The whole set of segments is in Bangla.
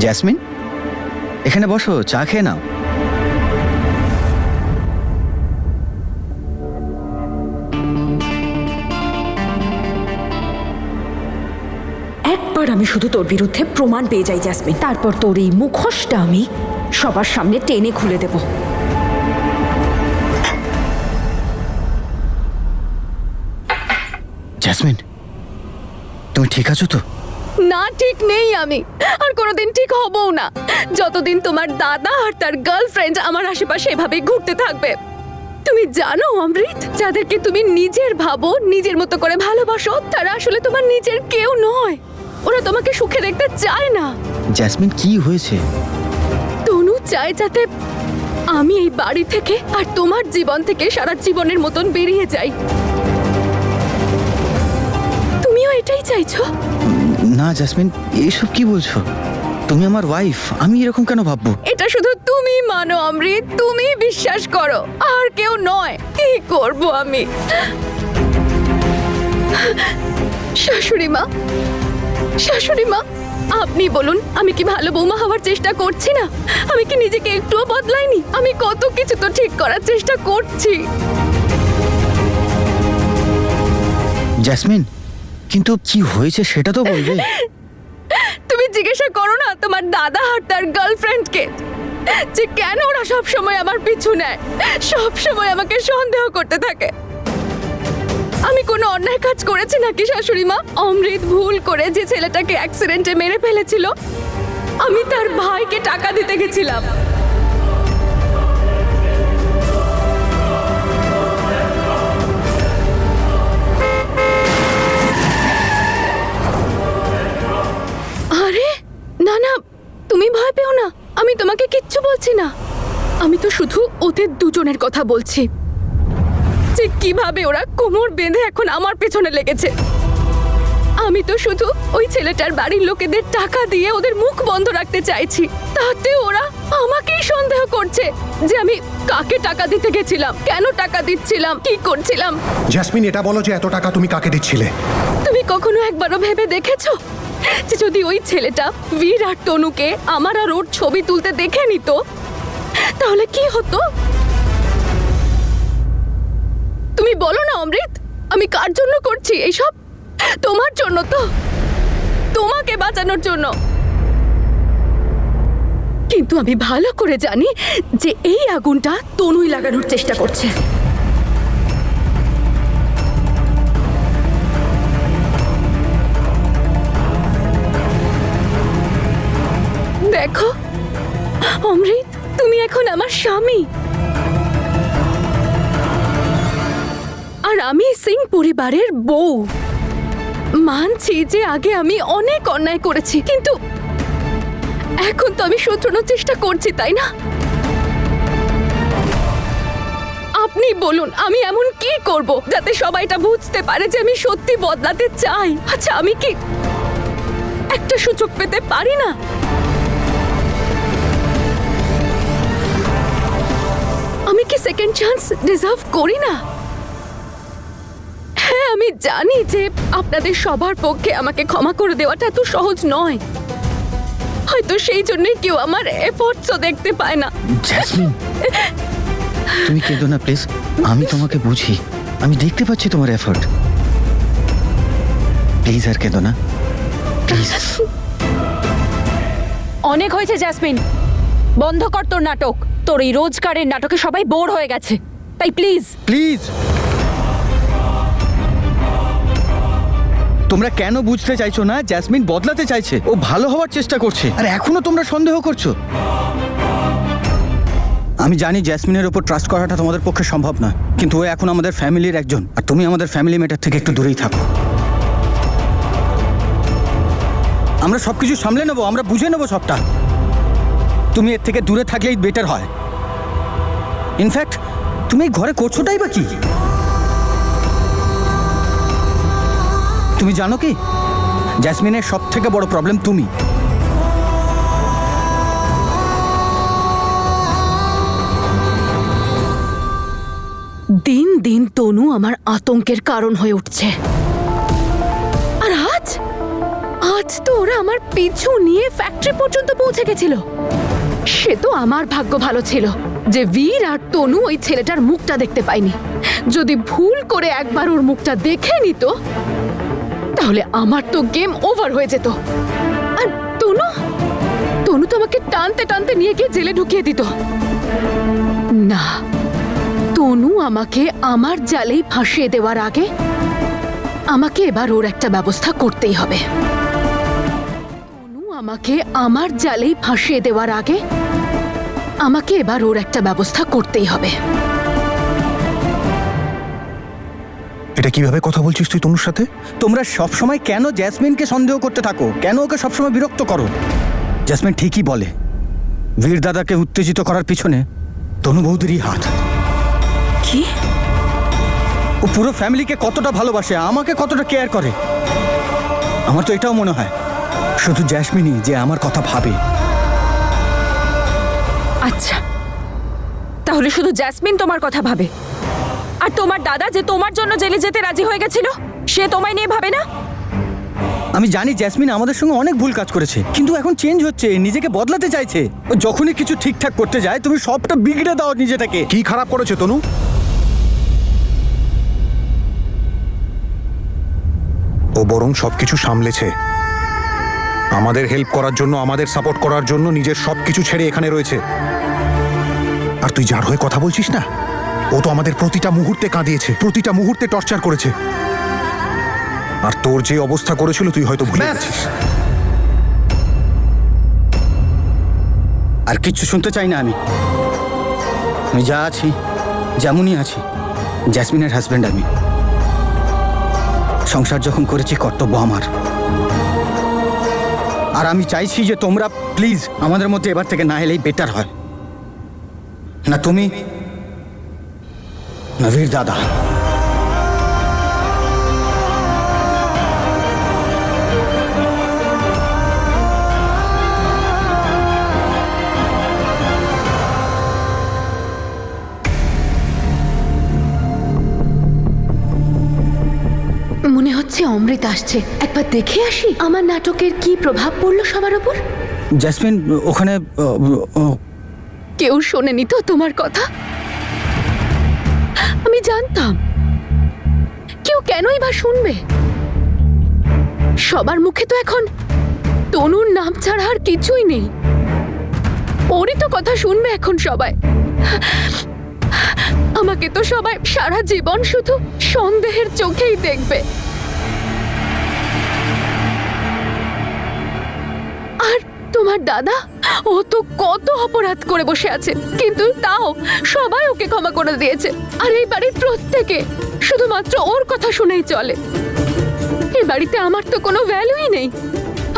জেসমিন, এখানে বসো, চা খেয়ে নাও। একবার আমি শুধু তোর বিরুদ্ধে প্রমাণ পেয়ে যাই জেসমিন, তারপর তোর এই মুখোশটা আমি সবার সামনে টেনে খুলে দেব। জেসমিন, তুমি ঠিক আছো তো? না, ঠিক নেই আমি, আর কোনোদিন ঠিক হবও না যতদিন তোমার দাদা আর তার গার্লফ্রেন্ড আমার আশেপাশে এভাবেই ঘুরতে থাকবে। তুমি জানো অমৃত, যাদেরকে তুমি নিজের ভাবো, নিজের মতো করে ভালোবাসো, তারা আসলে তোমার নিজের কেউ নয়। ওরা তোমাকে সুখে দেখতে চায় না। জেসমিন, কি হয়েছে? তনু চায় যাতে আমি এই বাড়ি থেকে আর তোমার জীবন থেকে সারা জীবনের মতন বেরিয়ে যাই। তুমিও এটাই চাইছো? না জেসমিন, এসব কি বলছো? তুমি আমার ওয়াইফ, আমি এরকম কেন ভাববো? এটা শুধু তুমি মানো অমৃত, তুমি বিশ্বাস করো, আর কেউ নয়। কি করব আমি? শাশুড়ি মা, শাশুড়ি মা, আপনি বলুন, আমি কি ভালো বৌমা হওয়ার চেষ্টা করছি না? আমি কি নিজেকে একটুও বদলাইনি? আমি কত কিছু তো ঠিক করার চেষ্টা করছি। জেসমিন, কিন্তু কি হয়েছে সেটা তো বলবে। তুমি জিজ্ঞাসা করো না তোমার দাদা আর তার গার্লফ্রেন্ডকে যে কেন ওরা সব সময় আমার পিছু নেয়, সব সময় আমাকে সন্দেহ করতে থাকে। আমি কোনো অন্যায় কাজ করেছি নাকি শাশুড়ি মা? অমৃত ভুল করে যে ছেলেটাকে অ্যাক্সিডেন্টে মেরে ফেলেছিল, আমি তার ভাইকে টাকা দিতে গেছিলাম। আরে না না, তুমি ভয় পেও না, আমি তোমাকে কিচ্ছু বলছি না। আমি তো শুধু ওদের দুজনের কথা বলছি, যে কিভাবে ওরা কোমর বেঁধে এখন আমার পেছনে লেগেছে। আমি তো শুধু ওই ছেলেটার বাড়ির লোকেদের টাকা দিয়ে ওদের মুখ বন্ধ রাখতে চাইছি, তাতে ওরা আমাকেই সন্দেহ করছে যে আমি কাকে টাকা দিতে গেছিলাম, কেন টাকা দিচ্ছিলাম, কি করছিলাম। জেসমিন, এটা বলো যে এত টাকা তুমি কাকে দিচ্ছিলে? তুমি কখনো একবারও ভেবে দেখেছো যে যদি ওই ছেলেটা বীর আর তনুকে আমার আর ওর ছবি তুলতে দেখে নিত, তাহলে কি হতো? তুমি বলো না অমৃত, আমি কার জন্য করছি এইসব? তোমার জন্য তো, তোমাকে বাঁচানোর জন্য। কিন্তু আমি ভালো করে জানি যে এই আগুনটা তনুই লাগানোর চেষ্টা করছে। দেখো অমৃত, তুমি এখন আমার স্বামী, আর আমি সিং পরিবারের বউ। মানছি যে আগে আমি অনেক অন্যায় করেছি, কিন্তু এখন তো আমি শুধরানোর চেষ্টা করছি, তাই না? আপনি বলুন, আমি এমন কি করব যাতে সবাই এটা বুঝতে পারে যে আমি সত্যি বদলাতে চাই? আচ্ছা, আমি কি একটা সুযোগ পেতে পারি না? আমি কি সেকেন্ড চান্স ডিজার্ভ করি না? হ্যাঁ, আমি জানি যে আপনাদের সবার পক্ষে আমাকে ক্ষমা করে দেওয়াটা এত সহজ নয়। হয়তো সেই জন্যই কেউ আমার এফোর্টসও দেখতে পায় না। জেসমিন, তুমি কেঁদো না প্লিজ, আমি তোমাকে বুঝি, আমি দেখতে পাচ্ছি তোমার এফোর্ট। প্লিজ আর কেঁদো না, প্লিজ। অনেক হয়েছে জেসমিন, বন্ধ কর তোর নাটক। তোর এই রোজগারের নাটকে সবাই বোর হয়ে গেছে, তাই প্লিজ প্লিজ। তোমরা কেন বুঝতে চাইছো না? জেসমিন বদলাতে চাইছে, ও ভালো হওয়ার চেষ্টা করছে, আর এখনো তোমরা সন্দেহ করছো। আমি জানি জেসমিনের উপর ট্রাস্ট করাটা তোমাদের পক্ষে সম্ভব না, কিন্তু ও এখন আমাদের ফ্যামিলির একজন, আর তুমি আমাদের ফ্যামিলি ম্যাটার থেকে একটু দূরেই থাকো। আমরা সবকিছু সামলে নেবো, আমরা বুঝে নেবো সবটা। তুমি এর থেকে দূরে থাকলেই বেটার হয়। ইনফ্যাক্ট তুমি এই ঘরে করছোটাই বা কি? তুমি জানো কি, জেসমিনের সব থেকে বড় প্রবলেম তুমি। দিন দিন তনু আমার আতঙ্কের কারণ হয়ে উঠছে। আর আজ আজ তো ওরা আমার পিছু নিয়ে ফ্যাক্টরি পর্যন্ত পৌঁছে গেছিল। সে তো আমার ভাগ্য ভালো ছিল যে বীর আর তনু ওই ছেলেটার মুখটা দেখতে পায়নি। যদি ভুল করে একবার ওর মুখটা দেখে নিত তাহলে আমার তো গেম ওভার হয়ে যেত। আর তনু তনু তো আমাকে টানতে টানতে নিয়ে গিয়ে জেলে ঢুকিয়ে দিত। না, তনু আমাকে আমার জালেই ফাঁসিয়ে দেওয়ার আগে আমাকে এবার ওর একটা ব্যবস্থা করতেই হবে। তনু আমাকে আমার জালেই ফাঁসিয়ে দেওয়ার আগে আমাকে এবার ওর একটা ব্যবস্থা করতেই হবে। এটা কিভাবে কথা বলছিস তুই তনুর সাথে? তোমরা সবসময় কেন জ্যাসমিনকে সন্দেহ করতে থাকো? কেন ওকে সবসময় বিরক্ত করো? জ্যাসমিন ঠিকই বলে, বীর দাদাকে উত্তেজিত করার পিছনে তনু বৌদিরই হাত। কি? ও পুরো ফ্যামিলিকে কতটা ভালোবাসে, আমাকে কতটা কেয়ার করে। আমার তো এটাও মনে হয় শুধু জ্যাসমিনই যে আমার কথা ভাবে। আচ্ছা, তাহলে শুধু জ্যাসমিন তোমার কথা ভাবে, আর তোমার দাদা যে তোমার জন্য জেলে যেতে রাজি হয়ে গেছিল সে তোমায় নিয়ে ভাবে না? আমি জানি জ্যাসমিন আমাদের সঙ্গে অনেক ভুল কাজ করেছে, কিন্তু এখন চেঞ্জ হচ্ছে, নিজেকে বদলাতে চাইছে। ও যখনই কিছু ঠিকঠাক করতে যায় তুমি সবটা বিগড়ে দাও নিজেটাকে। কি খারাপ করেছে তনু? ও বরং সবকিছু সামলেছে। আমাদের হেল্প করার জন্য, আমাদের সাপোর্ট করার জন্য নিজের সবকিছু ছেড়ে এখানে রয়েছে। আর তুই যার হয়ে কথা বলছিস না, ও তো আমাদের প্রতিটা মুহূর্তে কাঁদিয়েছে, প্রতিটা মুহূর্তে টর্চার করেছে। আর তোর যে অবস্থা করেছিল তুই হয়তো ভুলে গেছিস। আর কিচ্ছু শুনতে চাই না আমি। আমি যা আছি যেমনই আছি, জ্যাসমিনের হাজব্যান্ড আমি। সংসার যখন করেছি কর্তব্য আমার। আর আমি চাইছি যে তোমরা প্লিজ আমাদের মধ্যে এবার থেকে না এলেই বেটার হয়। না তুমি না বীর দাদা। মনে হচ্ছে অমৃত আসছে, একবার দেখে আসি আমার নাটকের কি প্রভাব পড়লো সবার উপর। জ্যাসমিন ওখানে কেউ শোনেনি তো তোমার কথা? আমি জানতাম, কেউ কেনই বা শুনবে? সবার মুখে তো এখন তনুর নাম ছাড়া আর কিছুই নেই। ওরই তো কথা শুনবে এখন সবাই। আমাকে তো সবাই সারা জীবন শুধু সন্দেহের চোখেই দেখবে। আর তোমার দাদা, ও তো কত অপরাধ করে বসে আছে, কিন্তু তাও সবাই ওকে ক্ষমা করে দিয়েছে। আর এই বাড়ির প্রত্যেকে শুধুমাত্র ওর কথা শুনেই চলে। এই বাড়িতে আমার তো কোনো ভ্যালুই নেই।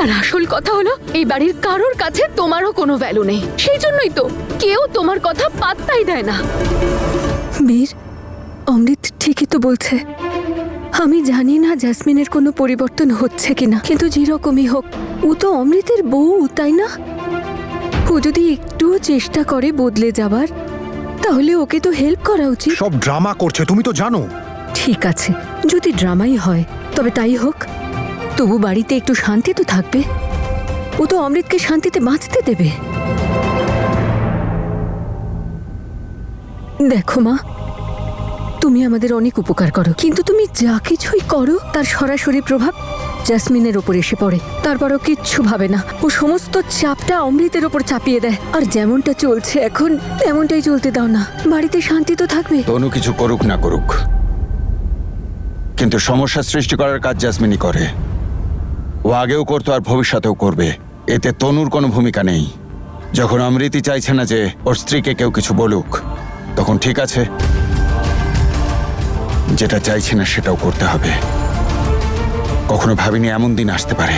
আর আসল কথা হলো, এই বাড়ির কারোর কাছে তোমারও কোনো ভ্যালু নেই। সেই জন্যই তো কেউ তোমার কথা পাত্তাই দেয় না। বীর, অমৃত ঠিকই তো বলছে। আমি জানি না জ্যাসমিনের কোনো পরিবর্তন হচ্ছে কিনা, কিন্তু যেরকমই হোক ও তো অমৃতের বউ, তাই না? ও যদি একটুও চেষ্টা করে বদলে যাবার, তাহলে ওকে তো হেল্প করা উচিত। সব ড্রামা করছে, তুমি তো জানো। ঠিক আছে, যদি ড্রামাই হয় তবে তাই হোক। তবু বাড়িতে একটু শান্তি তো থাকবে। ও তো অমৃতকে শান্তিতে বাঁচতে দেবে। দেখো মা, তুমি আমাদের অনেক উপকার করো, কিন্তু তুমি যা কিছুই করো তার সরাসরি প্রভাব জ্যাসমিনের ওপর এসে পড়ে। তারপরও কিচ্ছু ভাবে না, ও সমস্ত চাপটা অমৃতের ওপর চাপিয়ে দেয়। আর যেমনটা চলছে এখন তেমনটাই চলতে দাও না, বাড়িতে শান্তি তো থাকবে। তনু কিছু করুক না করুক, কিন্তু সমস্যা সৃষ্টি করার কাজ জ্যাসমিনই করে। ও আগেও করতো আর ভবিষ্যতেও করবে, এতে তনুর কোনো ভূমিকা নেই। যখন অমৃতই চাইছে না যে ওর স্ত্রীকে কেউ কিছু বলুক, তখন ঠিক আছে, যেটা চাইছে না সেটাও করতে হবে। কখনো ভাবিনি এমন দিন আসতে পারে।